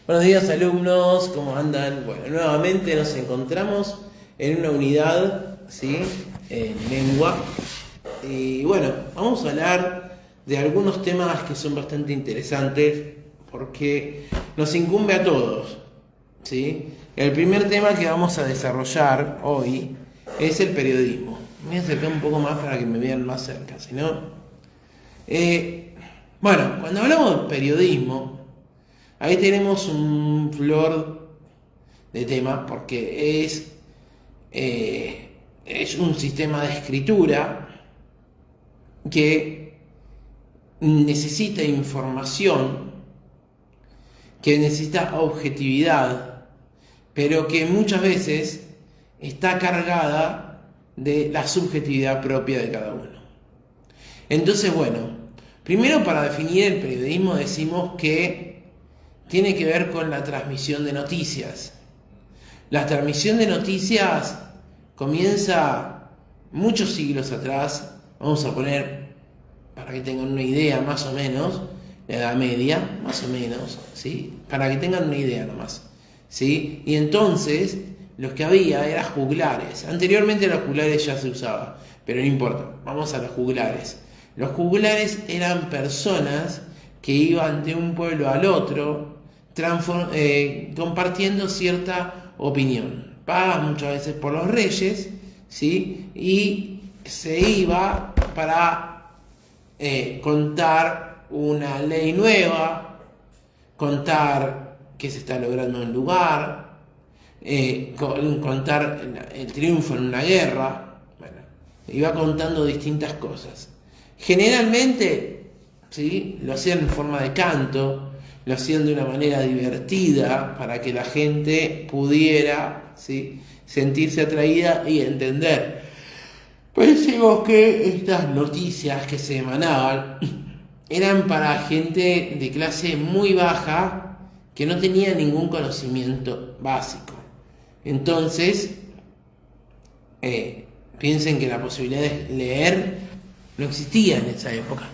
Buenos días alumnos, ¿cómo andan? Bueno, nuevamente nos encontramos en una unidad, ¿sí? En lengua. Y bueno, vamos a hablar de algunos temas que son bastante interesantes porque nos incumbe a todos, ¿sí? El primer tema que vamos a desarrollar hoy es el periodismo. Me voy a acercar un poco más para que me vean más cerca, si no... Bueno, cuando hablamos de periodismo, ahí tenemos un flor de tema porque es un sistema de escritura que necesita información, que necesita objetividad, pero que muchas veces está cargada de la subjetividad propia de cada uno. Entonces, bueno, primero para definir el periodismo decimos que tiene que ver con la transmisión de noticias. La transmisión de noticias comienza muchos siglos atrás, vamos a poner, para que tengan una idea más o menos, la Edad Media, más o menos, ¿sí? Para que tengan una idea nomás, ¿sí? Y entonces, los que había eran juglares. Anteriormente los juglares ya se usaba, pero no importa, vamos a los juglares. Los juglares eran personas que iban de un pueblo al otro, compartiendo cierta opinión, pagadas muchas veces por los reyes, ¿sí? Y se iba para contar una ley nueva, contar que se está logrando en un lugar, contar el triunfo en una guerra. Bueno, iba contando distintas cosas. Generalmente, ¿sí? Lo hacían en forma de canto, lo hacían de una manera divertida para que la gente pudiera, ¿sí? Sentirse atraída y entender. Pues decimos que estas noticias que se emanaban eran para gente de clase muy baja que no tenía ningún conocimiento básico. Entonces, piensen que la posibilidad de leer no existía en esa época,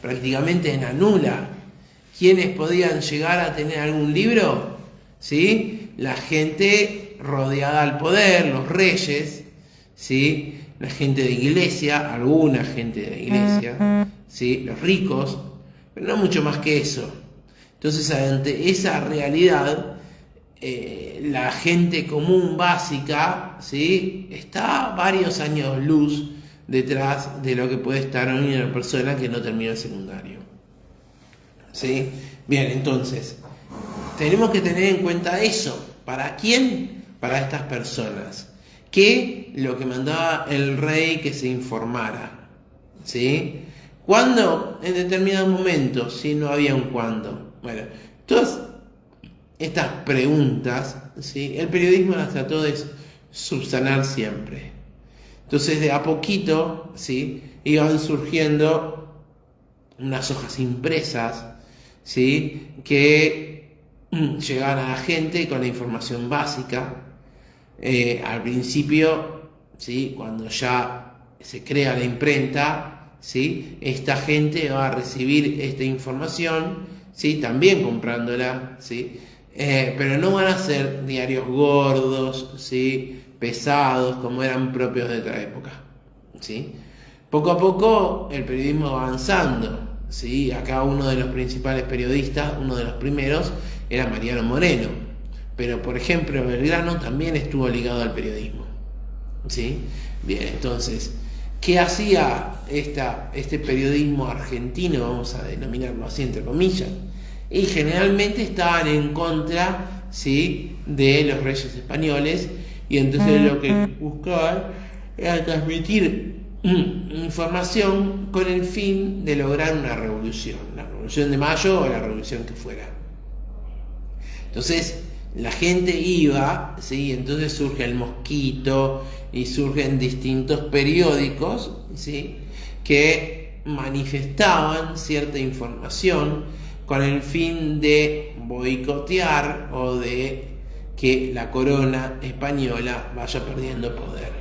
prácticamente era nula. ¿Quiénes podían llegar a tener algún libro? ¿Sí? La gente rodeada al poder, los reyes, ¿sí? La gente de iglesia, alguna gente de iglesia, ¿sí? Los ricos, pero no mucho más que eso. Entonces, ante esa realidad, la gente común básica, ¿sí? Está varios años luz detrás de lo que puede estar hoy una persona que no terminó el secundario. ¿Sí? Bien, entonces, tenemos que tener en cuenta eso. ¿Para quién? Para estas personas. Que lo que mandaba el rey que se informara. ¿Sí? ¿Cuándo? En determinados momentos, si no había un cuándo. Bueno, todas estas preguntas, ¿sí? El periodismo las trató de subsanar siempre. Entonces, de a poquito, ¿sí? Iban surgiendo unas hojas impresas, ¿sí? Que llegaban a la gente con la información básica. Al principio, ¿sí? Cuando ya se crea la imprenta, ¿sí? Esta gente va a recibir esta información, ¿sí? También comprándola, ¿sí? Pero no van a ser diarios gordos, ¿sí? Pesados como eran propios de otra época, ¿sí? Poco a poco el periodismo va avanzando, ¿sí? Acá uno de los principales periodistas, uno de los primeros, era Mariano Moreno, pero por ejemplo Belgrano también estuvo ligado al periodismo, ¿sí? Bien, entonces, ¿qué hacía este periodismo argentino, vamos a denominarlo así entre comillas? Y generalmente estaban en contra, ¿sí? De los reyes españoles. Y entonces lo que buscaban era transmitir información con el fin de lograr una revolución, la revolución de Mayo o la revolución que fuera. Entonces la gente iba, ¿sí? Entonces surge el Mosquito y surgen distintos periódicos, ¿sí? Que manifestaban cierta información con el fin de boicotear o de que la corona española vaya perdiendo poder.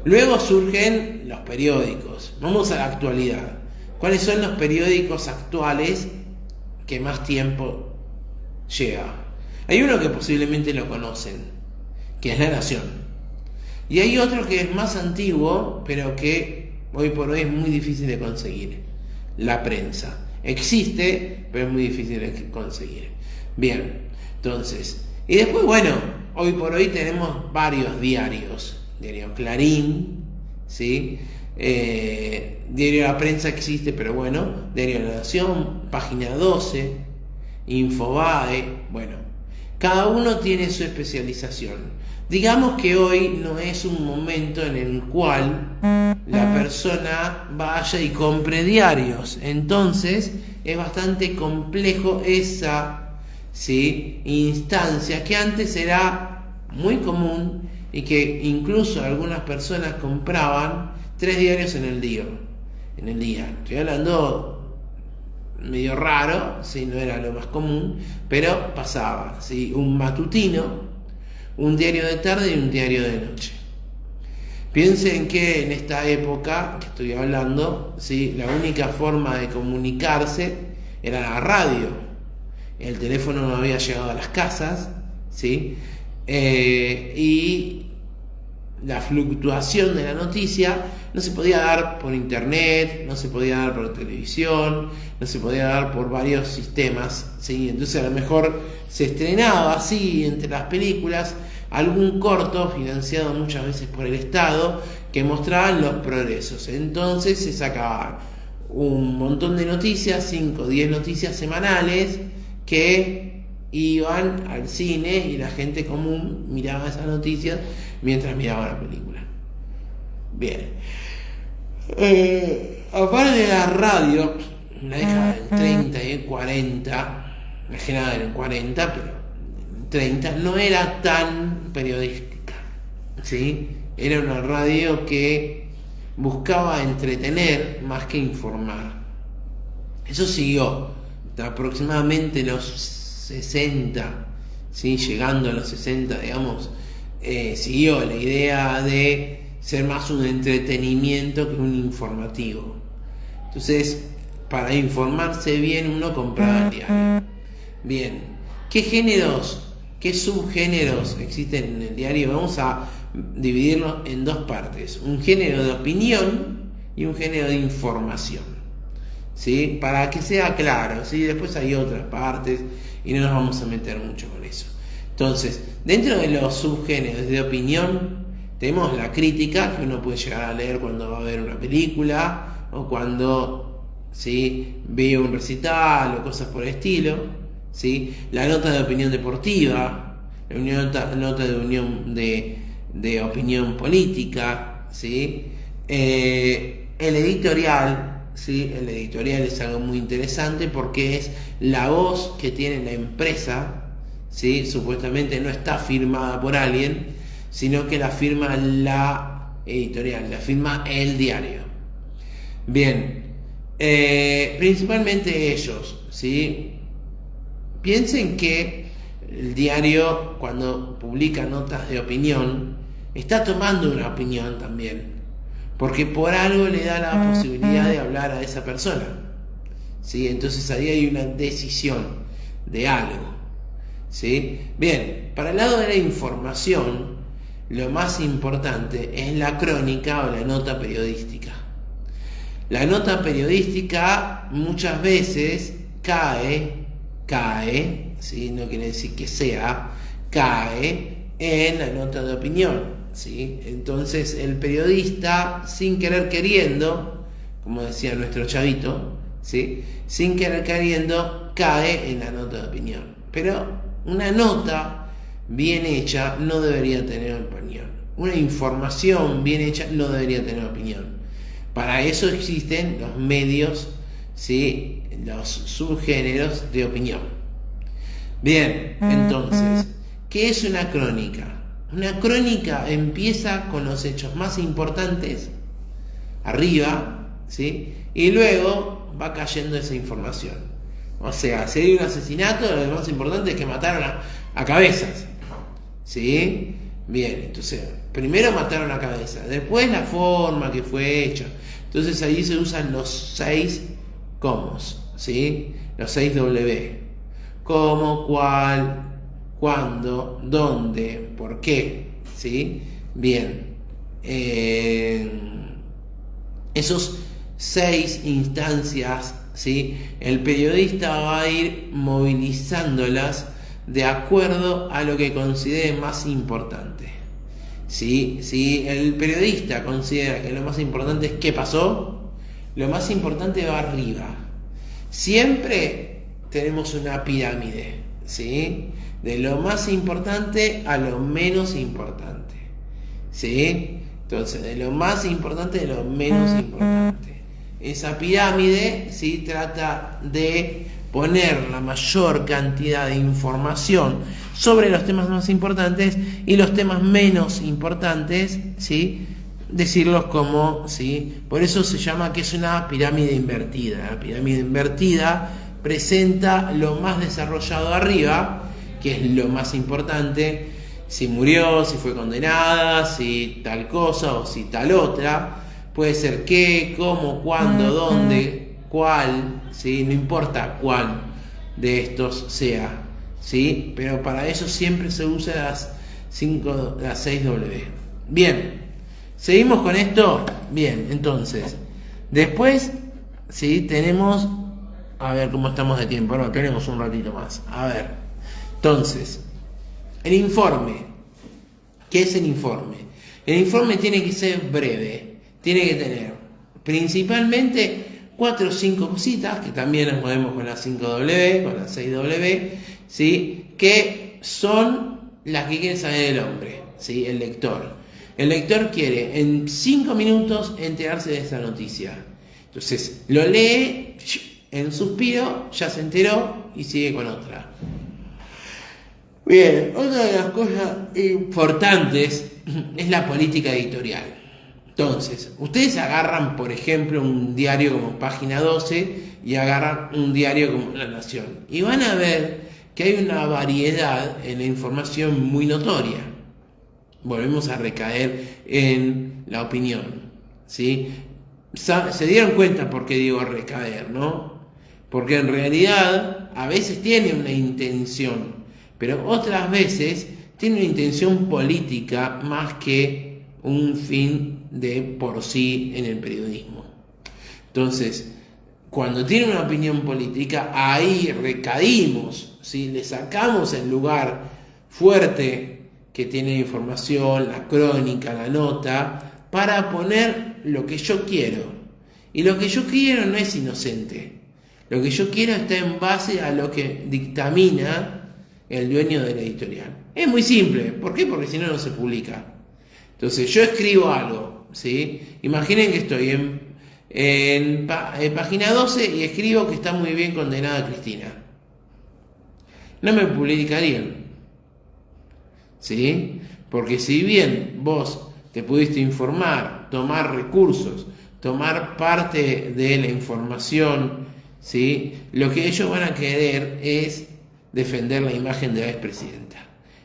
Luego surgen los periódicos. Vamos a la actualidad. ¿Cuáles son los periódicos actuales que más tiempo llega. Hay uno que posiblemente lo conocen, que es La Nación. Y hay otro que es más antiguo, pero que hoy por hoy es muy difícil de conseguir. La Prensa. Existe, pero es muy difícil de conseguir. Bien, entonces. Y después, bueno, hoy por hoy tenemos varios diarios. Diario Clarín, ¿sí? Diario La Prensa existe, pero bueno. Diario La Nación, Página 12, Infobae, bueno. Cada uno tiene su especialización. Digamos que hoy no es un momento en el cual la persona vaya y compre diarios. Entonces es bastante complejo esa, ¿sí?, instancia que antes era muy común y que incluso algunas personas compraban 3 diarios en el día. Estoy hablando medio raro, ¿sí? No era lo más común, pero pasaba, ¿sí? Un matutino, un diario de tarde y un diario de noche. Piensen que en esta época que estoy hablando, ¿sí?, la única forma de comunicarse era la radio. El teléfono no había llegado a las casas, ¿sí? Y la fluctuación de la noticia no se podía dar por internet, no se podía dar por televisión, no se podía dar por varios sistemas, ¿sí? Entonces a lo mejor se estrenaba así entre las películas algún corto financiado muchas veces por el Estado que mostraban los progresos. Entonces se sacaban un montón de noticias, 5 o 10 noticias semanales que iban al cine y la gente común miraba esas noticias mientras miraba la película. Bien. Aparte de la radio, la década del 30 y el 40, la general del 40, pero el 30 no era tan periodística, ¿sí? Era una radio que buscaba entretener más que informar. Eso siguió hasta aproximadamente los 60, ¿sí? Llegando a los 60, digamos, siguió la idea de ser más un entretenimiento que un informativo. Entonces, para informarse bien uno compraba el diario. Bien, ¿qué géneros, qué subgéneros existen en el diario? Vamos a dividirlo en dos partes: un género de opinión y un género de información, ¿sí? Para que sea claro, ¿sí? Después hay otras partes y no nos vamos a meter mucho con eso. Entonces, dentro de los subgéneros de opinión tenemos la crítica, que uno puede llegar a leer cuando va a ver una película o cuando, ¿sí?, ve un recital o cosas por el estilo, ¿sí? La nota de opinión deportiva, la nota de opinión política, ¿sí? El editorial, ¿sí? El editorial es algo muy interesante porque es la voz que tiene la empresa, ¿sí? Supuestamente no está firmada por alguien, sino que la firma la editorial, la firma el diario. Bien, principalmente ellos, ¿sí? Piensen que el diario, cuando publica notas de opinión, está tomando una opinión también, porque por algo le da la posibilidad de hablar a esa persona, ¿sí? Entonces ahí hay una decisión de algo, ¿sí? Bien, para el lado de la información, lo más importante es la crónica o la nota periodística. La nota periodística muchas veces cae, ¿sí? No quiere decir que cae en la nota de opinión, ¿sí? Entonces el periodista, sin querer queriendo, como decía nuestro chavito, ¿sí?, sin querer queriendo, cae en la nota de opinión. Pero una nota bien hecha no debería tener opinión. Una información bien hecha no debería tener opinión. Para eso existen los medios, ¿sí?, los subgéneros de opinión. Bien, entonces, ¿qué es una crónica? Una crónica empieza con los hechos más importantes, arriba, ¿sí?, y luego va cayendo esa información. O sea, si hay un asesinato, lo más importante es que mataron a Cabezas, ¿sí? Bien, entonces, primero mataron a Cabezas, después la forma que fue hecho. Entonces ahí se usan los 6 comos, ¿sí? Los 6 W. cómo, cuál, cuándo, dónde, por qué, ¿sí? Bien, esos 6 instancias, ¿sí? El periodista va a ir movilizándolas de acuerdo a lo que considere más importante. Si el periodista considera que lo más importante es qué pasó, lo más importante va arriba. Siempre tenemos una pirámide, ¿sí? De lo más importante a lo menos importante, ¿sí? Entonces, de lo más importante a lo menos importante. Esa pirámide, ¿sí? Trata de poner la mayor cantidad de información sobre los temas más importantes y los temas menos importantes, ¿sí? Decirlos como, ¿sí? Por eso se llama que es una pirámide invertida. La pirámide invertida presenta lo más desarrollado arriba, que es lo más importante, si murió, si fue condenada, si tal cosa o si tal otra. Puede ser qué, cómo, cuándo, dónde, cuál, ¿sí? No importa cuál de estos sea, ¿sí? Pero para eso siempre se usa las 6W. Bien, seguimos con esto. Bien, entonces, después, ¿sí? Tenemos, a ver cómo estamos de tiempo. No, tenemos un ratito más. A ver, entonces, el informe. ¿Qué es el informe? El informe tiene que ser breve. Tiene que tener principalmente 4 o 5 cositas, que también las movemos con la 5W, con la 6W, ¿sí? Que son las que quiere saber el hombre, ¿sí? El lector. El lector quiere en 5 minutos enterarse de esa noticia. Entonces lo lee, en un suspiro, ya se enteró y sigue con otra. Bien, otra de las cosas importantes es la política editorial. Entonces, ustedes agarran, por ejemplo, un diario como Página 12 y agarran un diario como La Nación y van a ver que hay una variedad en la información muy notoria. Volvemos a recaer en la opinión, ¿sí? Se dieron cuenta por qué digo recaer, ¿no? Porque en realidad a veces tiene una intención, pero otras veces tiene una intención política más que un fin de por sí en el periodismo. Entonces, cuando tiene una opinión política, ahí recaímos, ¿sí? Le sacamos el lugar fuerte que tiene la información, la crónica, la nota, para poner lo que yo quiero. Y lo que yo quiero no es inocente. Lo que yo quiero está en base a lo que dictamina el dueño de la editorial. Es muy simple. ¿Por qué? Porque si no, no se publica. Entonces, yo escribo algo, ¿sí? Imaginen que estoy en Página 12 y escribo que está muy bien condenada Cristina. No me publicarían, ¿sí? Porque si bien vos te pudiste informar, tomar recursos, tomar parte de la información, ¿sí? Lo que ellos van a querer es defender la imagen de la expresidenta.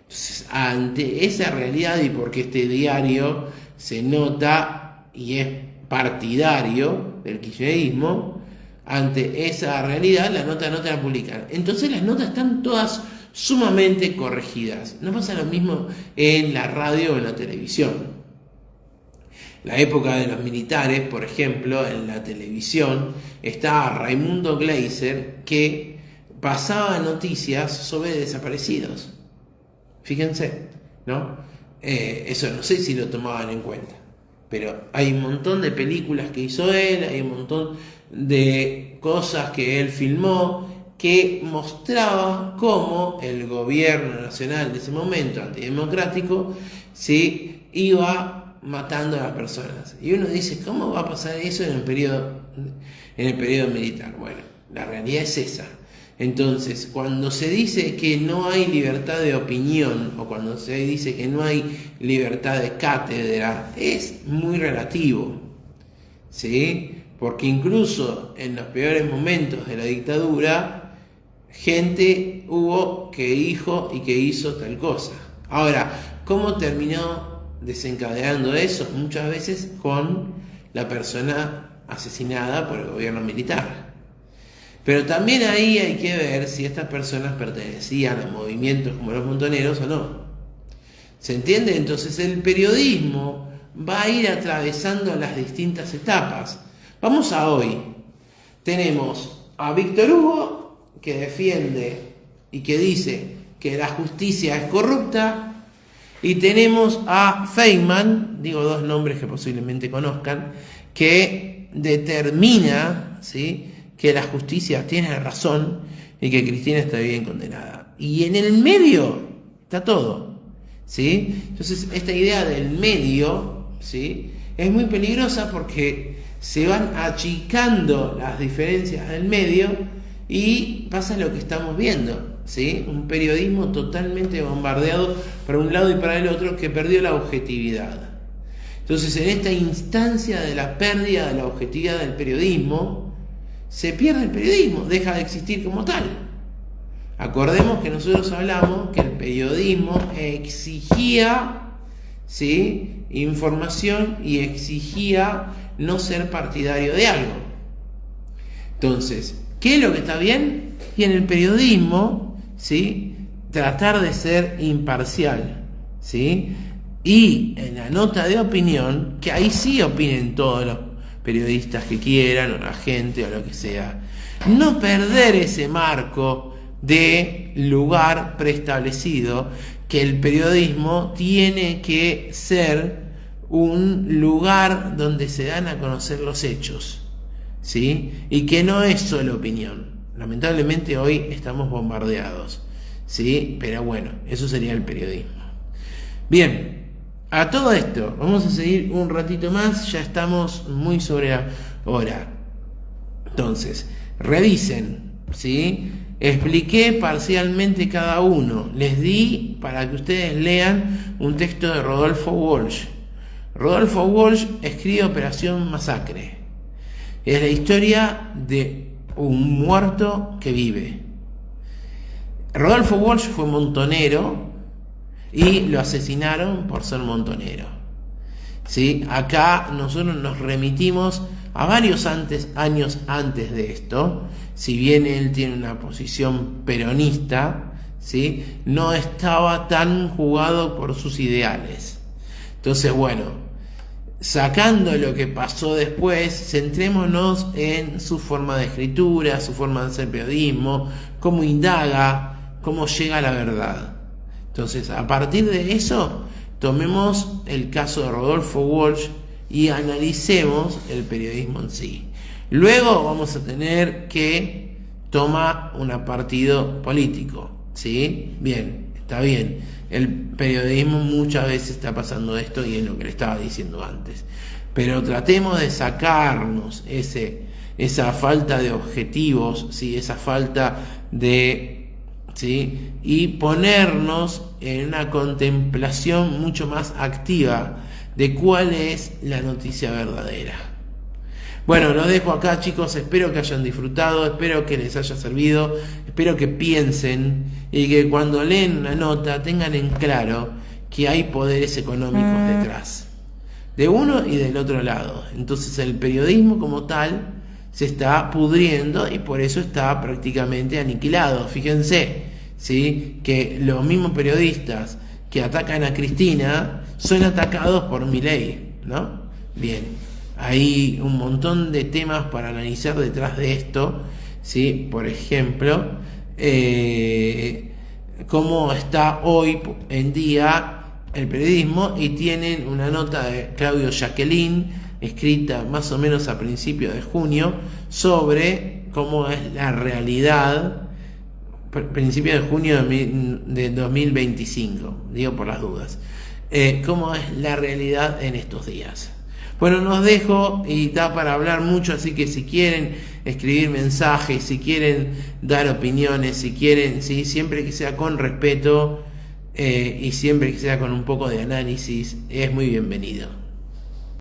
Entonces, ante esa realidad, y porque este diario se nota y es partidario del kirchnerismo, ante esa realidad la nota no te la publican. Entonces las notas están todas sumamente corregidas. No pasa lo mismo en la radio o en la televisión. La época de los militares, por ejemplo, en la televisión estaba Raimundo Gleiser, que pasaba noticias sobre desaparecidos. Fíjense, ¿no? Eso no sé si lo tomaban en cuenta, pero hay un montón de películas que hizo él, hay un montón de cosas que él filmó que mostraba cómo el gobierno nacional de ese momento, antidemocrático, ¿sí? Iba matando a las personas. Y uno dice, ¿cómo va a pasar eso en el periodo militar? Bueno, la realidad es esa. Entonces, cuando se dice que no hay libertad de opinión o cuando se dice que no hay libertad de cátedra, es muy relativo, ¿sí? Porque incluso en los peores momentos de la dictadura, gente hubo que dijo y que hizo tal cosa. Ahora, ¿cómo terminó desencadenando eso? Muchas veces con la persona asesinada por el gobierno militar. Pero también ahí hay que ver si estas personas pertenecían a movimientos como los montoneros o no. ¿Se entiende? Entonces el periodismo va a ir atravesando las distintas etapas. Vamos a hoy. Tenemos a Víctor Hugo, que defiende y que dice que la justicia es corrupta, y tenemos a Feynman, digo dos nombres que posiblemente conozcan, que determina, ¿sí?, que la justicia tiene razón y que Cristina está bien condenada. Y en el medio está todo, ¿sí? Entonces esta idea del medio, ¿sí?, es muy peligrosa porque se van achicando las diferencias del medio y pasa lo que estamos viendo, ¿sí? Un periodismo totalmente bombardeado para un lado y para el otro, que perdió la objetividad. Entonces, en esta instancia de la pérdida de la objetividad del periodismo, se pierde el periodismo, deja de existir como tal. Acordemos que nosotros hablamos que el periodismo exigía, ¿sí?, información, y exigía no ser partidario de algo. Entonces, ¿qué es lo que está bien? Y en el periodismo, ¿sí?, tratar de ser imparcial, ¿sí? Y en la nota de opinión, que ahí sí opinen todos los periodistas que quieran, o la gente, o lo que sea. No perder ese marco de lugar preestablecido, que el periodismo tiene que ser un lugar donde se dan a conocer los hechos, ¿sí? Y que no es solo opinión. Lamentablemente hoy estamos bombardeados, ¿sí? Pero bueno, eso sería el periodismo. Bien, a todo esto vamos a seguir un ratito más, ya estamos muy sobre la hora. Entonces, revisen, ¿sí? Expliqué parcialmente cada uno, les di para que ustedes lean un texto de Rodolfo Walsh. Rodolfo Walsh escribe Operación Masacre. Es la historia de un muerto que vive. Rodolfo Walsh fue montonero y lo asesinaron por ser montonero, ¿sí? Acá nosotros nos remitimos a varios años antes de esto. Si bien él tiene una posición peronista, ¿sí?, no estaba tan jugado por sus ideales. Entonces, bueno, sacando lo que pasó después, centrémonos en su forma de escritura, su forma de hacer periodismo, cómo indaga, cómo llega a la verdad. Entonces, a partir de eso, tomemos el caso de Rodolfo Walsh y analicemos el periodismo en sí. Luego vamos a tener que tomar un partido político, ¿sí? Bien, está bien. El periodismo muchas veces está pasando esto, y es lo que le estaba diciendo antes. Pero tratemos de sacarnos esa falta de objetivos, ¿sí?, esa falta de, ¿sí?, y ponernos en una contemplación mucho más activa de cuál es la noticia verdadera. Bueno, los dejo acá, chicos, espero que hayan disfrutado, espero que les haya servido, espero que piensen y que cuando leen una nota tengan en claro que hay poderes económicos detrás, de uno y del otro lado. Entonces el periodismo como tal se está pudriendo y por eso está prácticamente aniquilado. Fíjense, ¿sí?, que los mismos periodistas que atacan a Cristina son atacados por Milei, ¿no? Bien. Hay un montón de temas para analizar detrás de esto, ¿sí? Por ejemplo, cómo está hoy en día el periodismo, y tienen una nota de Claudio Jacqueline, escrita más o menos a principios de junio, sobre cómo es la realidad, principios de junio de 2025, digo por las dudas, cómo es la realidad en estos días. Bueno, nos dejo, y da para hablar mucho, así que si quieren escribir mensajes, si quieren dar opiniones, si quieren, ¿sí?, siempre que sea con respeto y siempre que sea con un poco de análisis, es muy bienvenido.